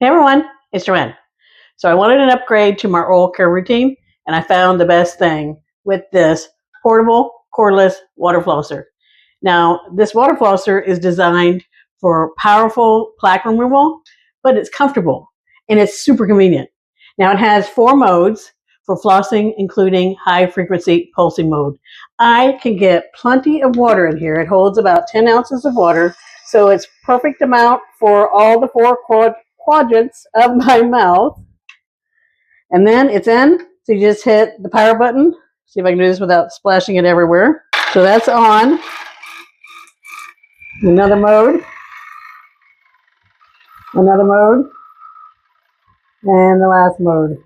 Hey everyone, it's Joanne. So I wanted an upgrade to my oral care routine, and I found the best thing with this portable cordless water flosser. Now, this water flosser is designed for powerful plaque removal, but it's comfortable and it's super convenient. Now, it has 4 modes for flossing, including high frequency pulsing mode. I can get plenty of water in here. It holds about 10 ounces of water, so it's perfect amount for all the 4 quadrants of my mouth. And then it's in, so you just hit the power button. See if I can do this without splashing it everywhere. So that's on. Another mode, and the last mode,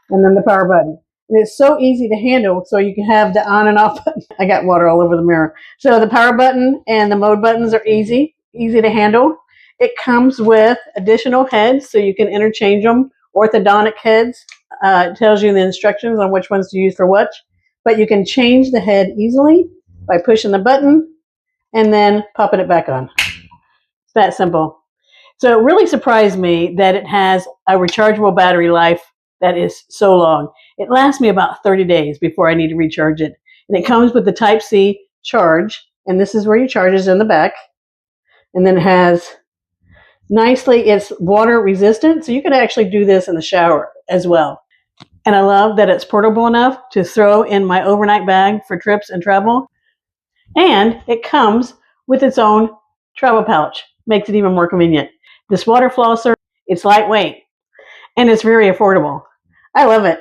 and then the power button. And it's so easy to handle, so you can have the on and off button. I got water all over the mirror. So the power button and the mode buttons are easy to handle. It comes with additional heads, so you can interchange them. Orthodontic heads. It tells you the instructions on which ones to use for what, but you can change the head easily by pushing the button and then popping it back on. It's that simple. So it really surprised me that it has a rechargeable battery life that is so long. It lasts me about 30 days before I need to recharge it. And it comes with the Type-C charge, and this is where you charge it in the back. And then it has nicely, it's water resistant, so you can actually do this in the shower as well. And I love that it's portable enough to throw in my overnight bag for trips and travel. And it comes with its own travel pouch. Makes it even more convenient. This water flosser, it's lightweight and it's very affordable. I love it.